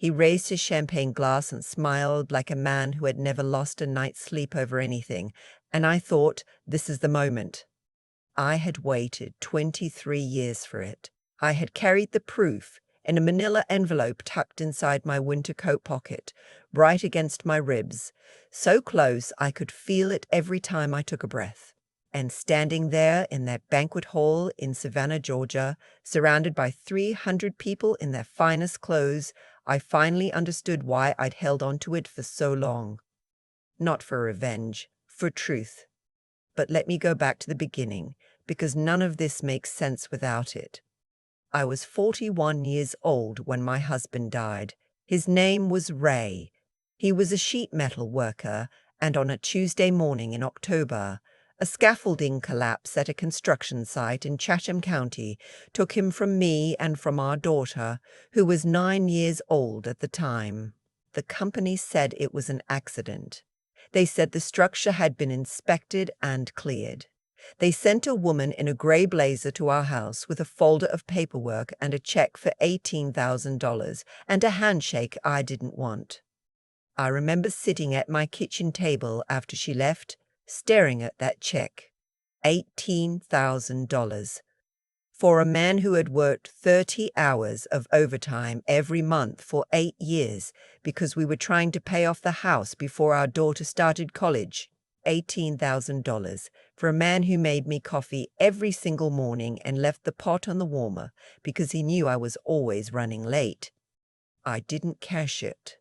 He raised his champagne glass and smiled like a man who had never lost a night's sleep over anything, and I thought, this is the moment. I had waited 23 years for it. I had carried the proof in a manila envelope tucked inside my winter coat pocket, right against my ribs, so close I could feel it every time I took a breath. And standing there in that banquet hall in Savannah, Georgia, surrounded by 300 people in their finest clothes, I finally understood why I'd held on to it for so long. Not for revenge, for truth. But let me go back to the beginning, because none of this makes sense without it. I was 41 years old when my husband died. His name was Ray. He was a sheet metal worker, and on a Tuesday morning in October, a scaffolding collapse at a construction site in Chatham County took him from me and from our daughter, who was 9 years old at the time. The company said it was an accident. They said the structure had been inspected and cleared. They sent a woman in a gray blazer to our house with a folder of paperwork and a check for $18,000 and a handshake I didn't want. I remember sitting at my kitchen table after she left, staring at that check. $18,000. For a man who had worked 30 hours of overtime every month for 8 years because we were trying to pay off the house before our daughter started college. $18,000 for a man who made me coffee every single morning and left the pot on the warmer because he knew I was always running late. I didn't cash it.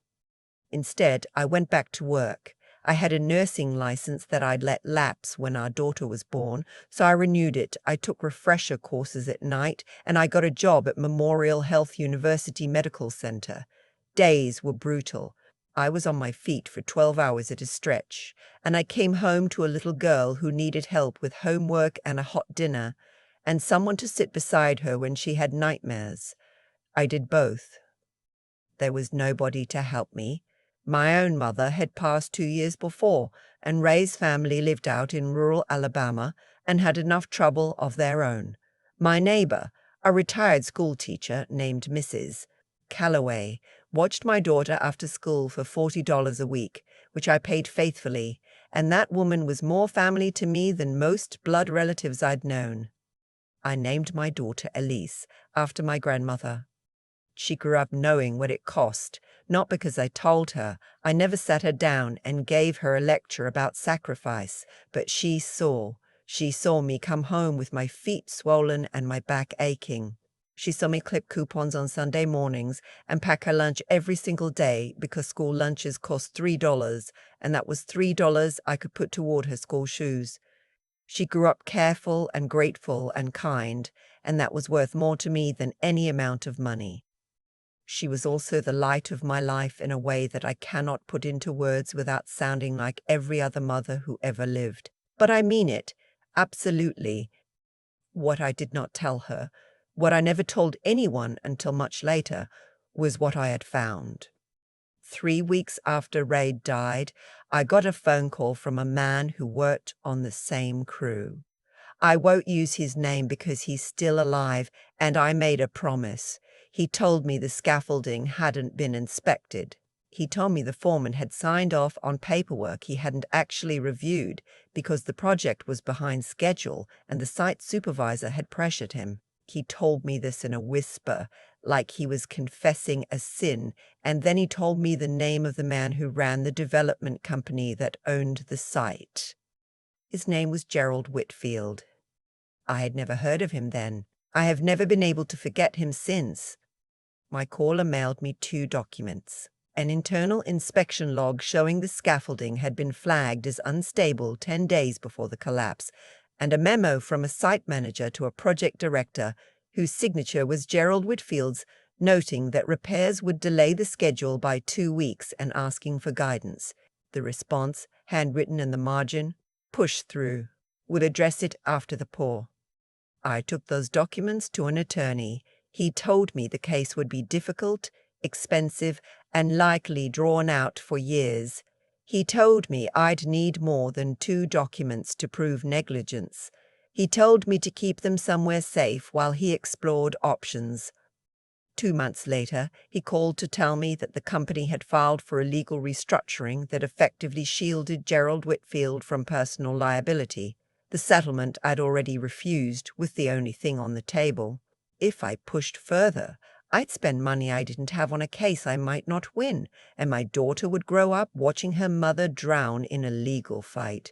Instead, I went back to work. I had a nursing license that I'd let lapse when our daughter was born, so I renewed it. I took refresher courses at night, and I got a job at Memorial Health University Medical Center. Days were brutal. I was on my feet for 12 hours at a stretch, and I came home to a little girl who needed help with homework and a hot dinner, and someone to sit beside her when she had nightmares. I did both. There was nobody to help me. My own mother had passed 2 years before, and Ray's family lived out in rural Alabama and had enough trouble of their own. My neighbor, a retired school teacher named Mrs. Calloway, watched my daughter after school for $40 a week, which I paid faithfully, and that woman was more family to me than most blood relatives I'd known. I named my daughter Elise after my grandmother. She grew up knowing what it cost, not because I told her. I never sat her down and gave her a lecture about sacrifice, but she saw. She saw me come home with my feet swollen and my back aching. She saw me clip coupons on Sunday mornings and pack her lunch every single day because school lunches cost $3, and that was $3 I could put toward her school shoes. She grew up careful and grateful and kind, and that was worth more to me than any amount of money. She was also the light of my life in a way that I cannot put into words without sounding like every other mother who ever lived. But I mean it, absolutely. What I did not tell her, what I never told anyone until much later, was what I had found. 3 weeks after Ray died, I got a phone call from a man who worked on the same crew. I won't use his name because he's still alive, and I made a promise. He told me the scaffolding hadn't been inspected. He told me the foreman had signed off on paperwork he hadn't actually reviewed because the project was behind schedule and the site supervisor had pressured him. He told me this in a whisper, like he was confessing a sin, and then he told me the name of the man who ran the development company that owned the site. His name was Gerald Whitfield. I had never heard of him then. I have never been able to forget him since. My caller mailed me 2 documents. An internal inspection log showing the scaffolding had been flagged as unstable 10 days before the collapse, and a memo from a site manager to a project director, whose signature was Gerald Whitfield's, noting that repairs would delay the schedule by 2 weeks and asking for guidance. The response, handwritten in the margin, "Push through. Would address it after the pour." I took those documents to an attorney. He told me the case would be difficult, expensive, and likely drawn out for years. He told me I'd need more than 2 documents to prove negligence. He told me to keep them somewhere safe while he explored options. 2 months later, he called to tell me that the company had filed for a legal restructuring that effectively shielded Gerald Whitfield from personal liability. The settlement I'd already refused was the only thing on the table. If I pushed further, I'd spend money I didn't have on a case I might not win, and my daughter would grow up watching her mother drown in a legal fight.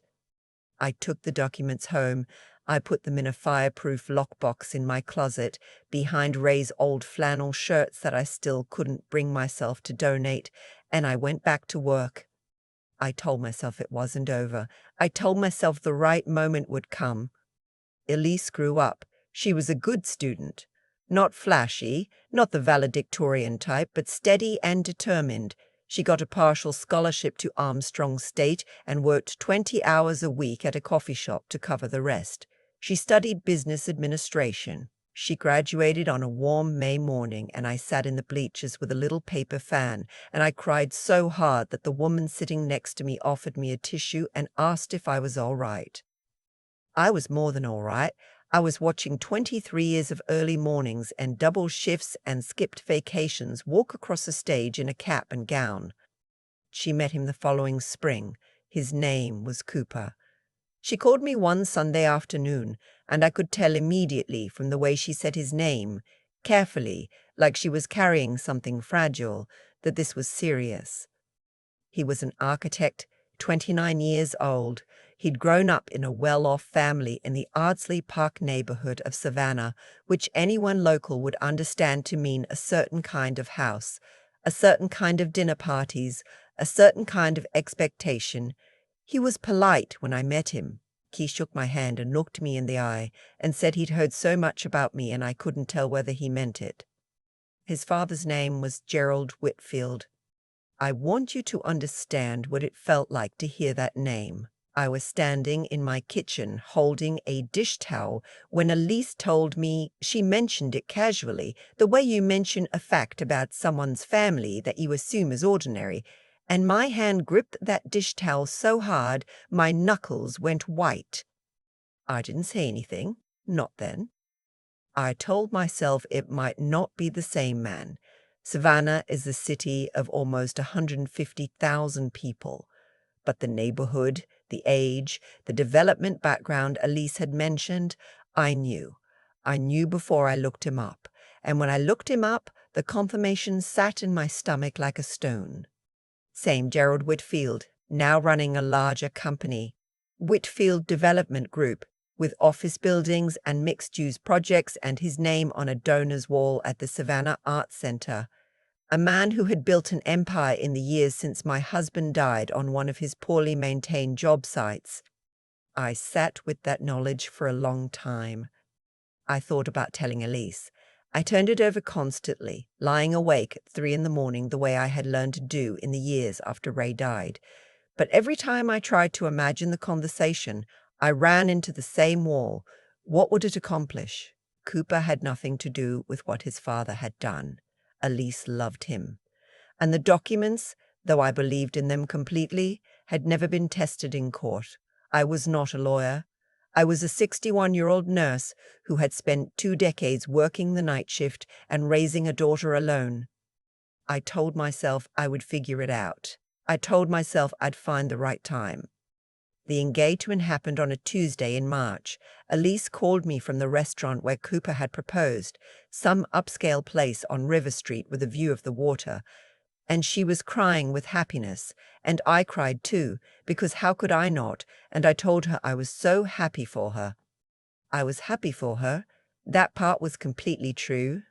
I took the documents home. I put them in a fireproof lockbox in my closet, behind Ray's old flannel shirts that I still couldn't bring myself to donate, and I went back to work. I told myself it wasn't over. I told myself the right moment would come. Elise grew up. She was a good student. Not flashy, not the valedictorian type, but steady and determined. She got a partial scholarship to Armstrong State and worked 20 hours a week at a coffee shop to cover the rest. She studied business administration. She graduated on a warm May morning, and I sat in the bleachers with a little paper fan, and I cried so hard that the woman sitting next to me offered me a tissue and asked if I was all right. I was more than all right. I was watching 23 years of early mornings and double shifts and skipped vacations walk across the stage in a cap and gown. She met him the following spring. His name was Cooper. She called me one Sunday afternoon, and I could tell immediately from the way she said his name, carefully, like she was carrying something fragile, that this was serious. He was an architect, 29 years old. He'd grown up in a well-off family in the Ardsley Park neighborhood of Savannah, which anyone local would understand to mean a certain kind of house, a certain kind of dinner parties, a certain kind of expectation. He was polite when I met him. He shook my hand and looked me in the eye and said he'd heard so much about me and I couldn't tell whether he meant it. His father's name was Gerald Whitfield. I want you to understand what it felt like to hear that name. I was standing in my kitchen holding a dish towel when Elise told me she mentioned it casually, the way you mention a fact about someone's family that you assume is ordinary, and my hand gripped that dish towel so hard my knuckles went white. I didn't say anything, not then. I told myself it might not be the same man. Savannah is a city of almost 150,000 people, but the neighborhood, the age, the development background Elise had mentioned, I knew. I knew before I looked him up, and when I looked him up, the confirmation sat in my stomach like a stone. Same Gerald Whitfield, now running a larger company, Whitfield Development Group, with office buildings and mixed-use projects and his name on a donor's wall at the Savannah Arts Center. A man who had built an empire in the years since my husband died on one of his poorly maintained job sites. I sat with that knowledge for a long time. I thought about telling Elise. I turned it over constantly, lying awake at 3 a.m. the way I had learned to do in the years after Ray died. But every time I tried to imagine the conversation, I ran into the same wall. What would it accomplish? Cooper had nothing to do with what his father had done. Elise loved him. And the documents, though I believed in them completely, had never been tested in court. I was not a lawyer. I was a 61-year-old nurse who had spent 2 decades working the night shift and raising a daughter alone. I told myself I would figure it out. I told myself I'd find the right time. The engagement happened on a Tuesday in March. Elise called me from the restaurant where Cooper had proposed, some upscale place on River Street with a view of the water, and she was crying with happiness, and I cried too, because how could I not? And I told her I was so happy for her. I was happy for her. That part was completely true.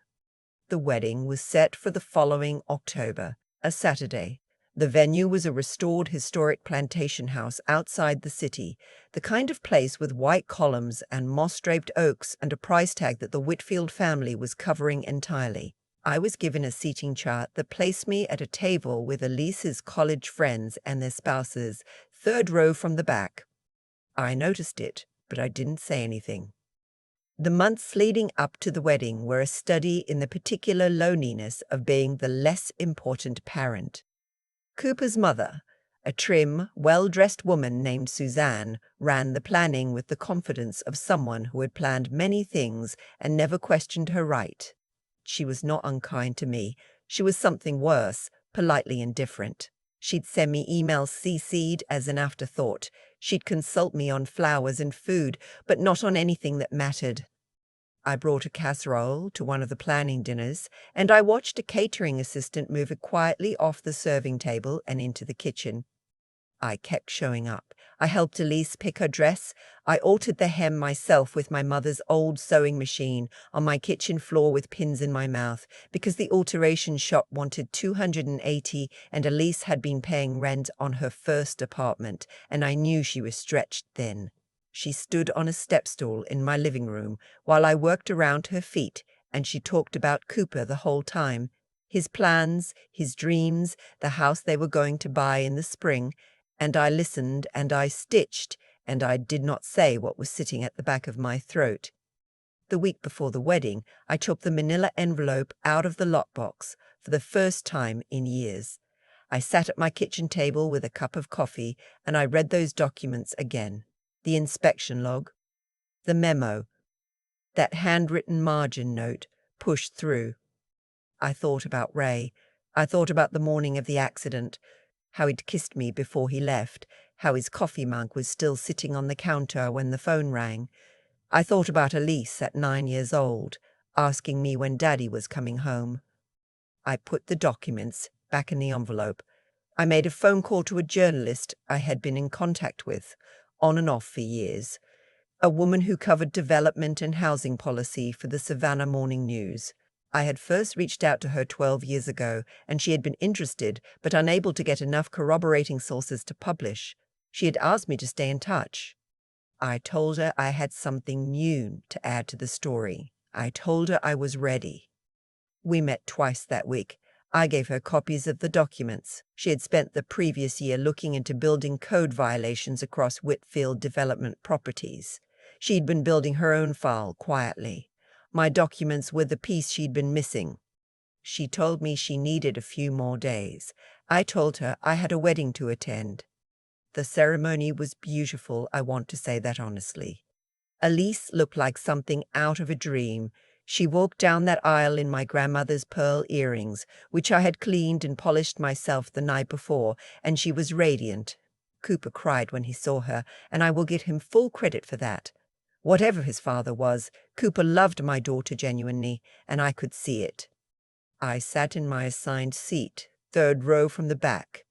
The wedding was set for the following October, a Saturday. The venue was a restored historic plantation house outside the city, the kind of place with white columns and moss-draped oaks and a price tag that the Whitfield family was covering entirely. I was given a seating chart that placed me at a table with Elise's college friends and their spouses, 3rd row from the back. I noticed it, but I didn't say anything. The months leading up to the wedding were a study in the particular loneliness of being the less important parent. Cooper's mother, a trim, well-dressed woman named Suzanne, ran the planning with the confidence of someone who had planned many things and never questioned her right. She was not unkind to me. She was something worse, politely indifferent. She'd send me emails CC'd as an afterthought. She'd consult me on flowers and food, but not on anything that mattered. I brought a casserole to one of the planning dinners, and I watched a catering assistant move it quietly off the serving table and into the kitchen. I kept showing up. I helped Elise pick her dress. I altered the hem myself with my mother's old sewing machine on my kitchen floor with pins in my mouth, because the alteration shop wanted $280 and Elise had been paying rent on her first apartment, and I knew she was stretched thin. She stood on a step stool in my living room while I worked around her feet, and she talked about Cooper the whole time. His plans, his dreams, the house they were going to buy in the spring, and I listened and I stitched, and I did not say what was sitting at the back of my throat. The week before the wedding, I took the manila envelope out of the lockbox for the first time in years. I sat at my kitchen table with a cup of coffee, and I read those documents again. The inspection log, the memo, that handwritten margin note pushed through. I thought about Ray. I thought about the morning of the accident, how he'd kissed me before he left, how his coffee mug was still sitting on the counter when the phone rang. I thought about Elise at 9 years old, asking me when Daddy was coming home. I put the documents back in the envelope. I made a phone call to a journalist I had been in contact with, on and off for years, a woman who covered development and housing policy for the Savannah Morning News. I had first reached out to her 12 years ago, and she had been interested but unable to get enough corroborating sources to publish. She had asked me to stay in touch. I told her I had something new to add to the story. I told her I was ready. We met twice that week. I gave her copies of the documents. She had spent the previous year looking into building code violations across Whitfield development properties. She'd been building her own file quietly. My documents were the piece she'd been missing. She told me she needed a few more days. I told her I had a wedding to attend. The ceremony was beautiful, I want to say that honestly. Elise looked like something out of a dream. She walked down that aisle in my grandmother's pearl earrings, which I had cleaned and polished myself the night before, and she was radiant. Cooper cried when he saw her, and I will give him full credit for that. Whatever his father was, Cooper loved my daughter genuinely, and I could see it. I sat in my assigned seat, third row from the back.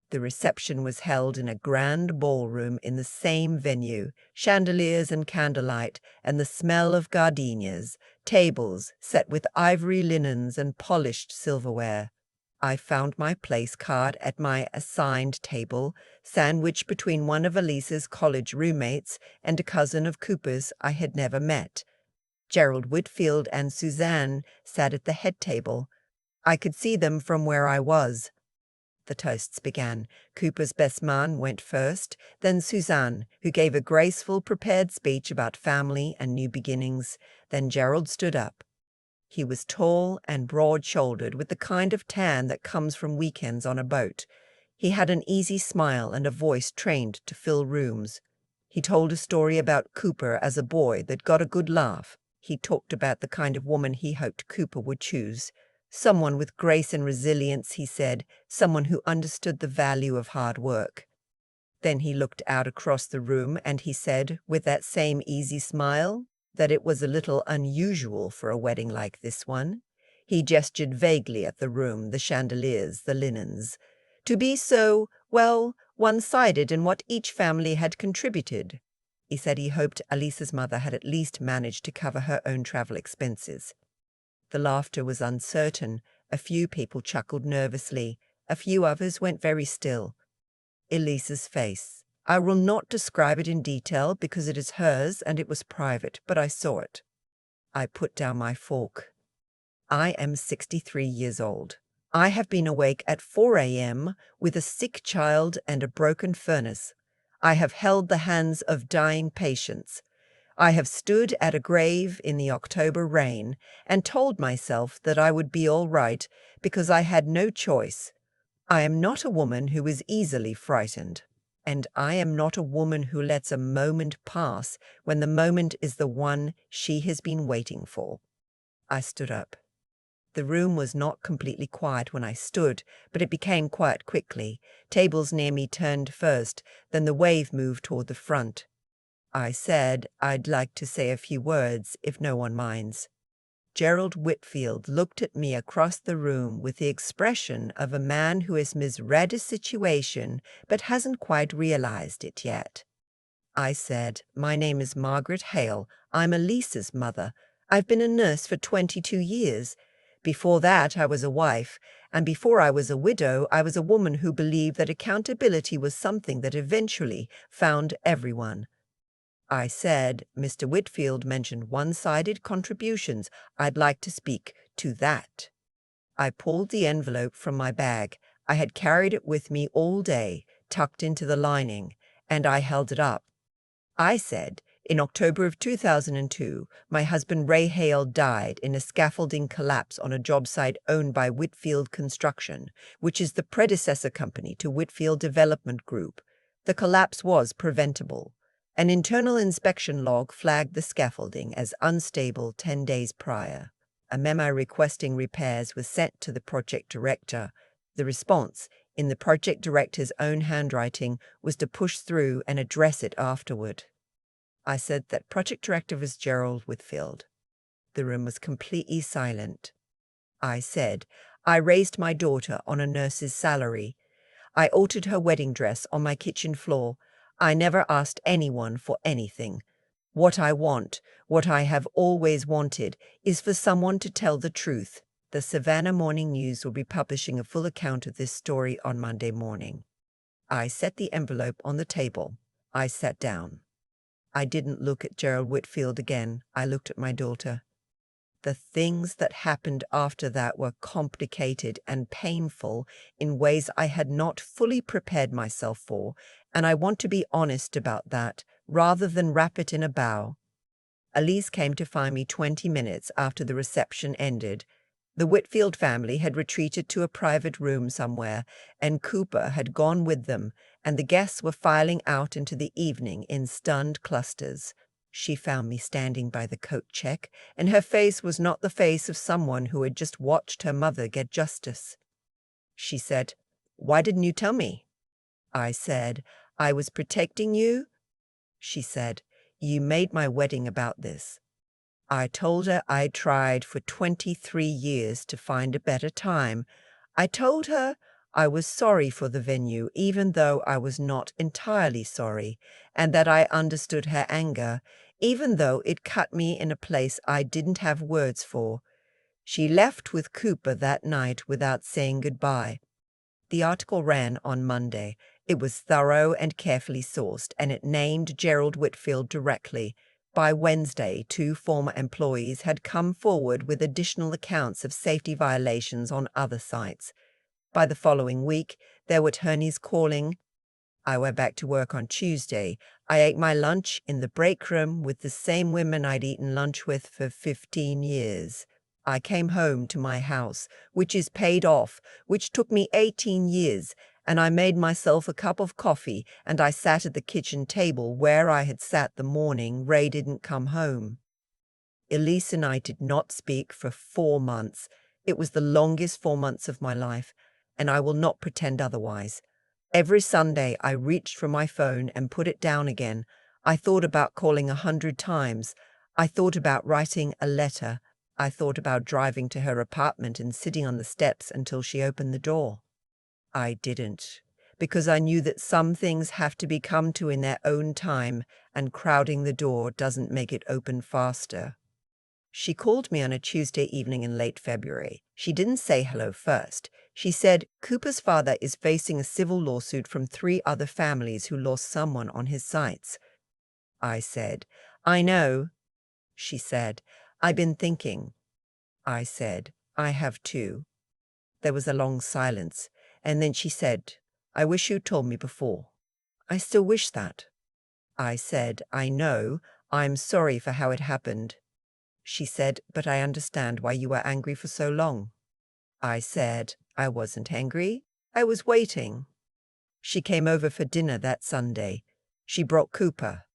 The reception was held in a grand ballroom in the same venue, chandeliers and candlelight, and the smell of gardenias, tables set with ivory linens and polished silverware. I found my place card at my assigned table, sandwiched between one of Elise's college roommates and a cousin of Cooper's I had never met. Gerald Whitfield and Suzanne sat at the head table. I could see them from where I was. The toasts began. Cooper's best man went first, then Suzanne, who gave a graceful, prepared speech about family and new beginnings. Then Gerald stood up. He was tall and broad-shouldered, with the kind of tan that comes from weekends on a boat. He had an easy smile and a voice trained to fill rooms. He told a story about Cooper as a boy that got a good laugh. He talked about the kind of woman he hoped Cooper would choose. Someone with grace and resilience, he said, someone who understood the value of hard work. Then he looked out across the room and he said, with that same easy smile, that it was a little unusual for a wedding like this one. He gestured vaguely at the room, the chandeliers, the linens. To be so, well, one-sided in what each family had contributed. He said he hoped Elise's mother had at least managed to cover her own travel expenses. The laughter was uncertain. A few people chuckled nervously. A few others went very still. Elise's face. I will not describe it in detail because it is hers and it was private, but I saw it. I put down my fork. I am 63 years old. I have been awake at 4 a.m. with a sick child and a broken furnace. I have held the hands of dying patients. I have stood at a grave in the October rain and told myself that I would be all right because I had no choice. I am not a woman who is easily frightened, and I am not a woman who lets a moment pass when the moment is the one she has been waiting for. I stood up. The room was not completely quiet when I stood, but it became quiet quickly. Tables near me turned first, then the wave moved toward the front. I said, "I'd like to say a few words, if no one minds." Gerald Whitfield looked at me across the room with the expression of a man who has misread a situation but hasn't quite realized it yet. I said, "My name is Margaret Hale. I'm Elisa's mother. I've been a nurse for 22 years. Before that, I was a wife, and before I was a widow, I was a woman who believed that accountability was something that eventually found everyone." I said, "Mr. Whitfield mentioned one-sided contributions. I'd like to speak to that." I pulled the envelope from my bag. I had carried it with me all day, tucked into the lining, and I held it up. I said, "In October of 2002, my husband Ray Hale died in a scaffolding collapse on a job site owned by Whitfield Construction, which is the predecessor company to Whitfield Development Group. The collapse was preventable. An internal inspection log flagged the scaffolding as unstable 10 days prior. A memo requesting repairs was sent to the project director. The response, in the project director's own handwriting, was to push through and address it afterward." I said that project director was Gerald Whitfield. The room was completely silent. I said, "I raised my daughter on a nurse's salary. I altered her wedding dress on my kitchen floor. I never asked anyone for anything. What I want, what I have always wanted, is for someone to tell the truth. The Savannah Morning News will be publishing a full account of this story on Monday morning." I set the envelope on the table. I sat down. I didn't look at Gerald Whitfield again. I looked at my daughter. The things that happened after that were complicated and painful in ways I had not fully prepared myself for, and I want to be honest about that, rather than wrap it in a bow. Elise came to find me 20 minutes after the reception ended. The Whitfield family had retreated to a private room somewhere, and Cooper had gone with them, and the guests were filing out into the evening in stunned clusters. She found me standing by the coat check, and her face was not the face of someone who had just watched her mother get justice. She said, "Why didn't you tell me?" I said, "I was protecting you." She said, "You made my wedding about this." I told her I'd tried for 23 years to find a better time. I told her I was sorry for the venue, even though I was not entirely sorry, and that I understood her anger, even though it cut me in a place I didn't have words for. She left with Cooper that night without saying goodbye. The article ran on Monday. It was thorough and carefully sourced, and it named Gerald Whitfield directly. By Wednesday, 2 former employees had come forward with additional accounts of safety violations on other sites. By the following week, there were attorneys calling. I went back to work on Tuesday. I ate my lunch in the break room with the same women I'd eaten lunch with for 15 years. I came home to my house, which is paid off, which took me 18 years, and I made myself a cup of coffee, and I sat at the kitchen table where I had sat the morning Ray didn't come home. Elise and I did not speak for 4 months. It was the longest 4 months of my life, and I will not pretend otherwise. Every Sunday I reached for my phone and put it down again. I thought about calling 100 times. I thought about writing a letter. I thought about driving to her apartment and sitting on the steps until she opened the door. I didn't, because I knew that some things have to be come to in their own time, and crowding the door doesn't make it open faster. She called me on a Tuesday evening in late February. She didn't say hello first. She said, "Cooper's father is facing a civil lawsuit from 3 other families who lost someone on his sites." I said, "I know." She said, "I've been thinking." I said, "I have too." There was a long silence, and then she said, "I wish you'd told me before." I still wish that. I said, "I know. I'm sorry for how it happened." She said, "But I understand why you were angry for so long." I said, "I wasn't angry. I was waiting." She came over for dinner that Sunday. She brought Cooper.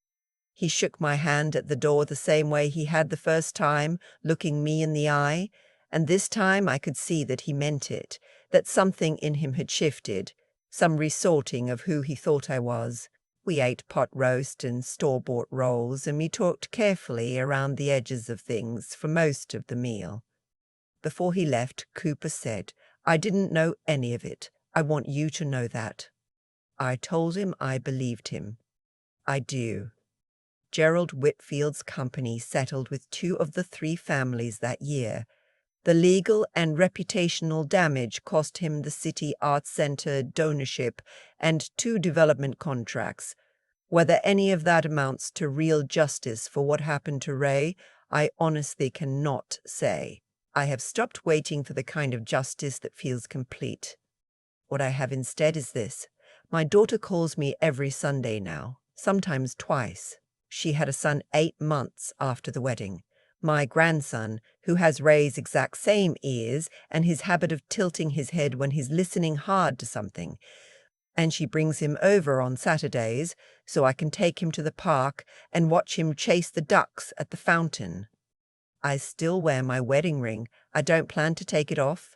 He shook my hand at the door the same way he had the first time, looking me in the eye, And this time I could see that he meant it, that something in him had shifted, some resorting of who he thought I was. We ate pot roast and store-bought rolls, and we talked carefully around the edges of things for most of the meal. Before he left, Cooper said, "I didn't know any of it. I want you to know that." I told him I believed him. I do. Gerald Whitfield's company settled with 2 of the 3 families that year. The legal and reputational damage cost him the City Arts Center donorship and 2 development contracts. Whether any of that amounts to real justice for what happened to Ray, I honestly cannot say. I have stopped waiting for the kind of justice that feels complete. What I have instead is this. My daughter calls me every Sunday now, sometimes twice. She had a son 8 months after the wedding. My grandson, who has Ray's exact same ears and his habit of tilting his head when he's listening hard to something. And she brings him over on Saturdays so I can take him to the park and watch him chase the ducks at the fountain. I still wear my wedding ring. I don't plan to take it off.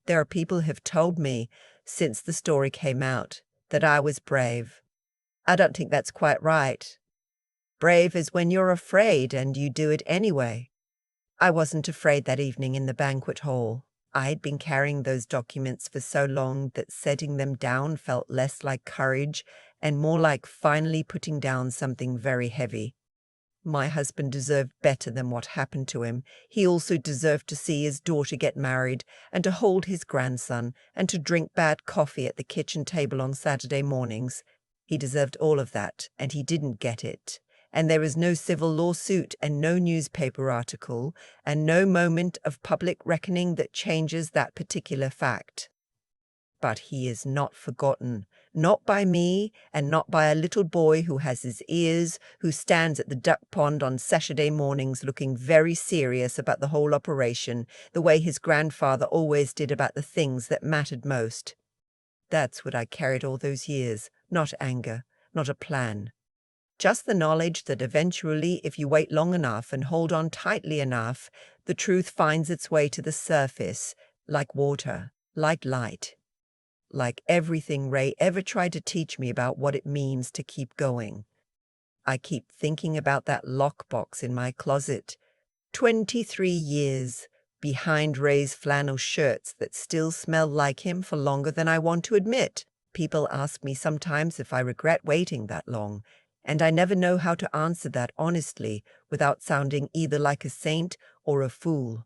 There are people who have told me, since the story came out, that I was brave. I don't think that's quite right. Brave is when you're afraid and you do it anyway. I wasn't afraid that evening in the banquet hall. I had been carrying those documents for so long that setting them down felt less like courage and more like finally putting down something very heavy. My husband deserved better than what happened to him. He also deserved to see his daughter get married and to hold his grandson and to drink bad coffee at the kitchen table on Saturday mornings. He deserved all of that, and he didn't get it. And there is no civil lawsuit and no newspaper article and no moment of public reckoning that changes that particular fact. But he is not forgotten, not by me and not by a little boy who has his ears, who stands at the duck pond on Saturday mornings looking very serious about the whole operation, the way his grandfather always did about the things that mattered most. That's what I carried all those years, not anger, not a plan. Just the knowledge that eventually, if you wait long enough and hold on tightly enough, the truth finds its way to the surface, like water, like light. Like everything Ray ever tried to teach me about what it means to keep going. I keep thinking about that lockbox in my closet. 23 years behind Ray's flannel shirts that still smell like him for longer than I want to admit. People ask me sometimes if I regret waiting that long, and I never know how to answer that honestly without sounding either like a saint or a fool.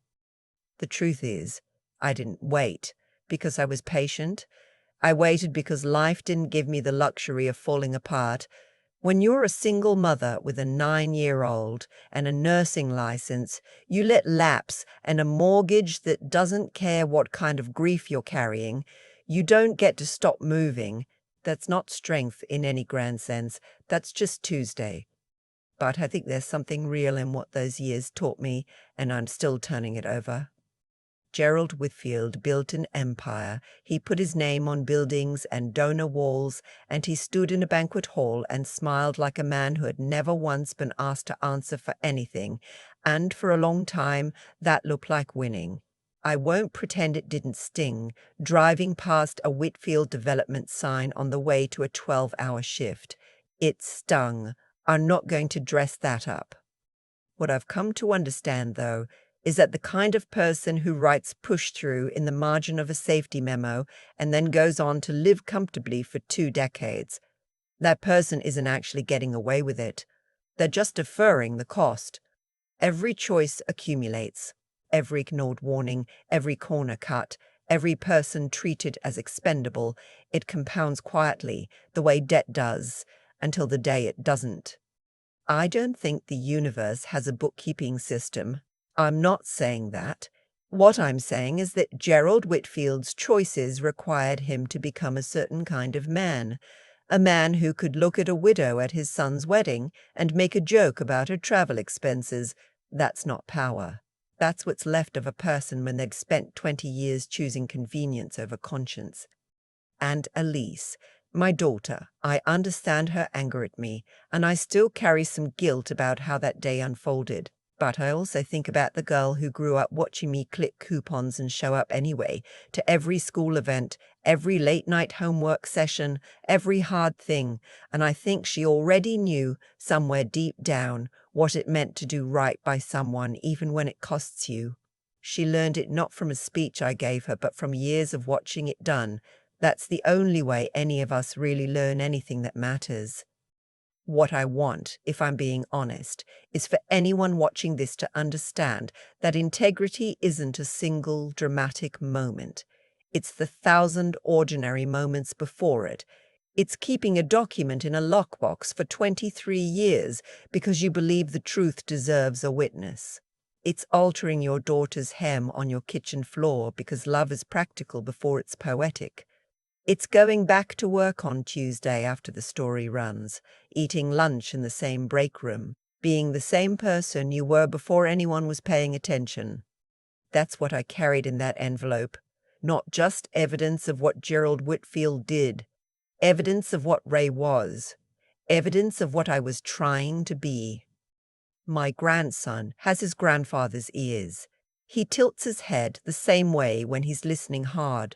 The truth is, I didn't wait because I was patient. I waited because life didn't give me the luxury of falling apart. When you're a single mother with a 9-year-old and a nursing license, you let lapse and a mortgage that doesn't care what kind of grief you're carrying. You don't get to stop moving. That's not strength in any grand sense. That's just Tuesday. But I think there's something real in what those years taught me, and I'm still turning it over. Gerald Whitfield built an empire. He put his name on buildings and donor walls, and he stood in a banquet hall and smiled like a man who had never once been asked to answer for anything, and for a long time that looked like winning. I won't pretend it didn't sting, driving past a Whitfield development sign on the way to a 12-hour shift. It stung. I'm not going to dress that up. What I've come to understand, though, is that the kind of person who writes push-through in the margin of a safety memo and then goes on to live comfortably for 2 decades, that person isn't actually getting away with it. They're just deferring the cost. Every choice accumulates. Every ignored warning, every corner cut, every person treated as expendable, it compounds quietly, the way debt does, until the day it doesn't. I don't think the universe has a bookkeeping system. I'm not saying that. What I'm saying is that Gerald Whitfield's choices required him to become a certain kind of man, a man who could look at a widow at his son's wedding and make a joke about her travel expenses. That's not power. That's what's left of a person when they've spent 20 years choosing convenience over conscience. And Elise, my daughter, I understand her anger at me, and I still carry some guilt about how that day unfolded. But I also think about the girl who grew up watching me click coupons and show up anyway to every school event, every late-night homework session, every hard thing, and I think she already knew, somewhere deep down, what it meant to do right by someone, even when it costs you. She learned it not from a speech I gave her, but from years of watching it done. That's the only way any of us really learn anything that matters. What I want, if I'm being honest, is for anyone watching this to understand that integrity isn't a single dramatic moment. It's the 1,000 ordinary moments before it. It's keeping a document in a lockbox for 23 years because you believe the truth deserves a witness. It's altering your daughter's hem on your kitchen floor because love is practical before it's poetic. It's going back to work on Tuesday after the story runs, eating lunch in the same break room, being the same person you were before anyone was paying attention. That's what I carried in that envelope. Not just evidence of what Gerald Whitfield did, evidence of what Ray was, evidence of what I was trying to be. My grandson has his grandfather's ears. He tilts his head the same way when he's listening hard.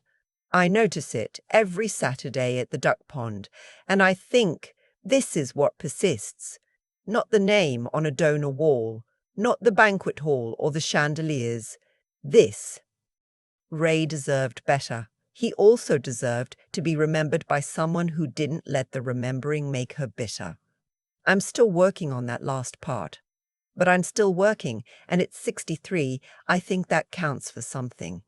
I notice it every Saturday at the duck pond, and I think this is what persists. Not the name on a donor wall, not the banquet hall or the chandeliers. This. Ray deserved better. He also deserved to be remembered by someone who didn't let the remembering make her bitter. I'm still working on that last part. But I'm still working, and at 63, I think that counts for something.